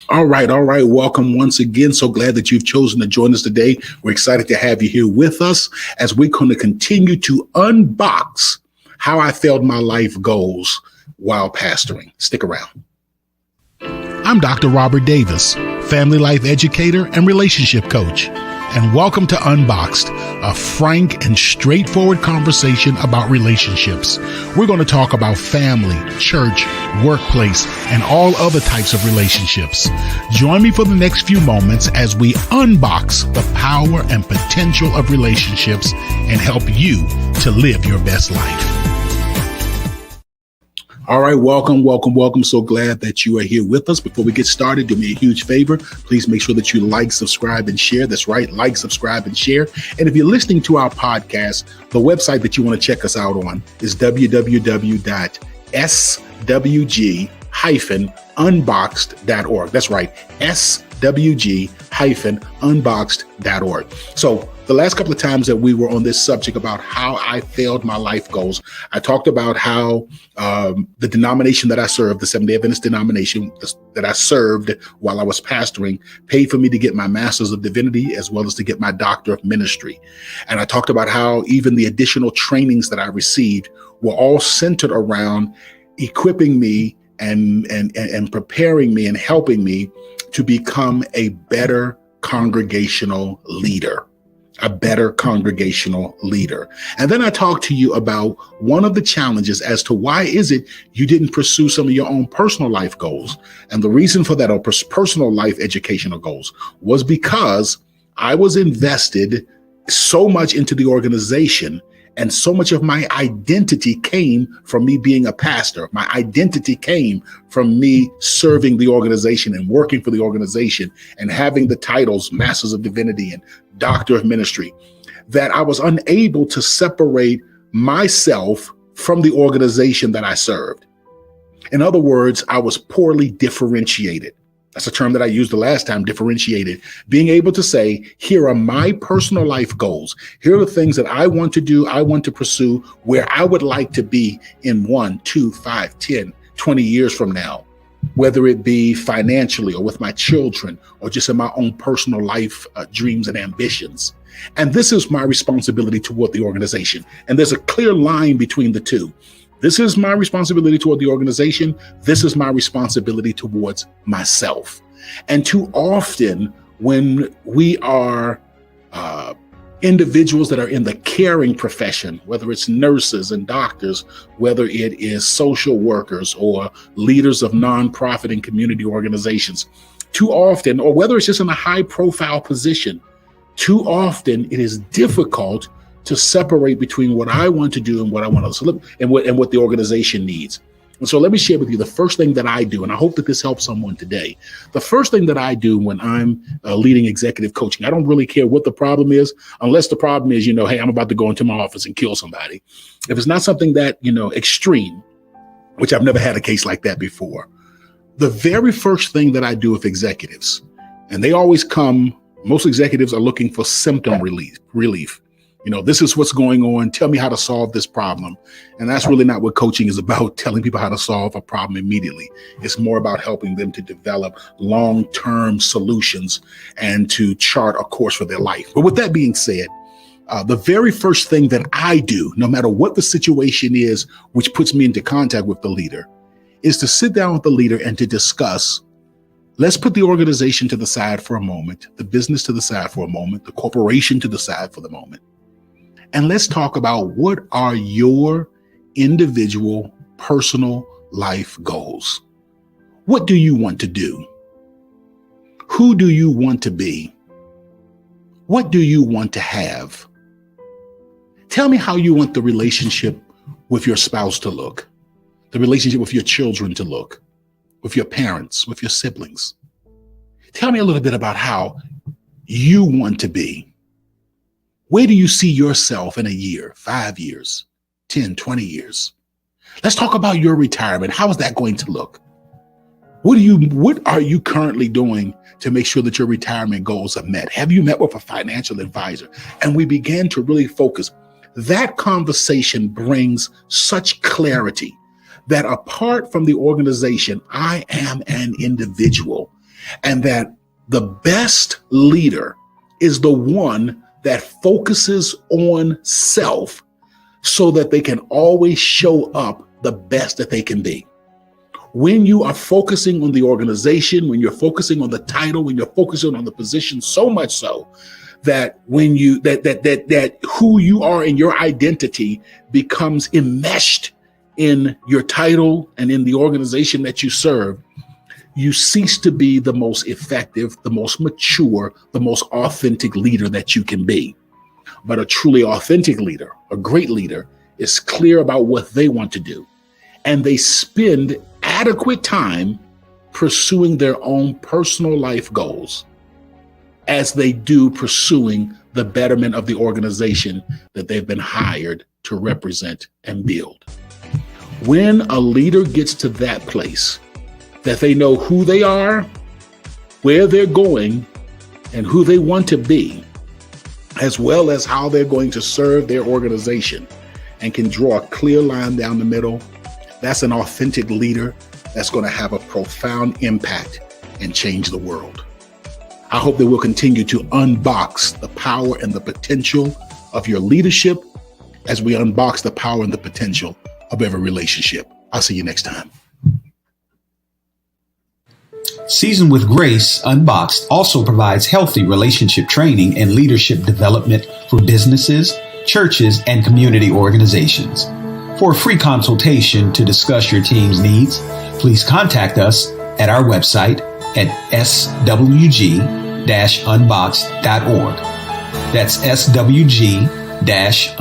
All right. All right. Welcome once again. So glad that you've chosen to join us today. We're excited to have you here with us as we're going to continue to unbox how I failed my life goals while pastoring. Stick around. I'm Dr. Robert Davis, family life educator and relationship coach. And welcome to Unboxed, a frank and straightforward conversation about relationships. We're going to talk about family, church, workplace, and all other types of relationships. Join me for the next few moments as we unbox the power and potential of relationships and help you to live your best life. All right, welcome. So glad that you are here with us. Before we get started, do me a huge favor. Please make sure that you like, subscribe, and share. That's right, like, subscribe, and share. And if you're listening to our podcast, the website that you want to check us out on is www.swg-unboxed.org. That's right, swg-unboxed.org. So the last couple of times that we were on this subject about how I failed my life goals, I talked about how the denomination that I served, the Seventh-day Adventist denomination that I served while I was pastoring, paid for me to get my Master's of Divinity as well as to get my Doctor of Ministry. And I talked about how even the additional trainings that I received were all centered around equipping me and preparing me and helping me to become a better congregational leader. And then I talked to you about one of the challenges as to why is it you didn't pursue some of your own personal life goals. And the reason for that, or personal life educational goals, was because I was invested so much into the organization. And so much of my identity came from me being a pastor. My identity came from me serving the organization and working for the organization and having the titles Masters of Divinity and Doctor of Ministry, that I was unable to separate myself from the organization that I served. In other words, I was poorly differentiated. That's a term that I used the last time, differentiated. Being able to say, here are my personal life goals. Here are the things that I want to do, I want to pursue, where I would like to be in 1, 2, 5, 10, 20 years from now, whether it be financially or with my children or just in my own personal life dreams and ambitions. And this is my responsibility toward the organization. And there's a clear line between the two. This is my responsibility toward the organization. This is my responsibility towards myself. And too often when we are individuals that are in the caring profession, whether it's nurses and doctors, whether it is social workers or leaders of nonprofit and community organizations, too often, or whether it's just in a high profile position, too often it is difficult to separate between what I want to do and what I want to and what the organization needs. And so let me share with you the first thing that I do, and I hope that this helps someone today. The first thing that I do when I'm leading executive coaching, I don't really care what the problem is, unless the problem is, hey, I'm about to go into my office and kill somebody. If it's not something that, extreme, which I've never had a case like that before, the very first thing that I do with executives, and they always come, most executives are looking for symptom relief. This is what's going on. Tell me how to solve this problem. And that's really not what coaching is about, telling people how to solve a problem immediately. It's more about helping them to develop long-term solutions and to chart a course for their life. But with that being said, the very first thing that I do, no matter what the situation is, which puts me into contact with the leader, is to sit down with the leader and to discuss. Let's put the organization to the side for a moment, the business to the side for a moment, the corporation to the side for the moment. And let's talk about what are your individual personal life goals. What do you want to do? Who do you want to be? What do you want to have? Tell me how you want the relationship with your spouse to look, the relationship with your children to look, with your parents, with your siblings. Tell me a little bit about how you want to be. Where do you see yourself in a year, 5 years, 10, 20 years? Let's talk about your retirement. How is that going to look? What are you currently doing to make sure that your retirement goals are met? Have you met with a financial advisor? And we began to really focus. That conversation brings such clarity that apart from the organization, I am an individual. and that the best leader is the one that focuses on self so that they can always show up the best that they can be. When you are focusing on the organization, when you're focusing on the title, when you're focusing on the position, so much so that when you that who you are and your identity becomes enmeshed in your title and in the organization that you serve, you cease to be the most effective, the most mature, the most authentic leader that you can be. But a truly authentic leader, a great leader, is clear about what they want to do. And they spend adequate time pursuing their own personal life goals as they do pursuing the betterment of the organization that they've been hired to represent and build. When a leader gets to that place, that they know who they are, where they're going, and who they want to be, as well as how they're going to serve their organization, and can draw a clear line down the middle, that's an authentic leader that's going to have a profound impact and change the world. I hope that we'll continue to unbox the power and the potential of your leadership as we unbox the power and the potential of every relationship. I'll see you next time. Seasoned with Grace, Unboxed also provides healthy relationship training and leadership development for businesses, churches, and community organizations. For a free consultation to discuss your team's needs, please contact us at our website at swg-unboxed.org. That's swg-unboxed.org.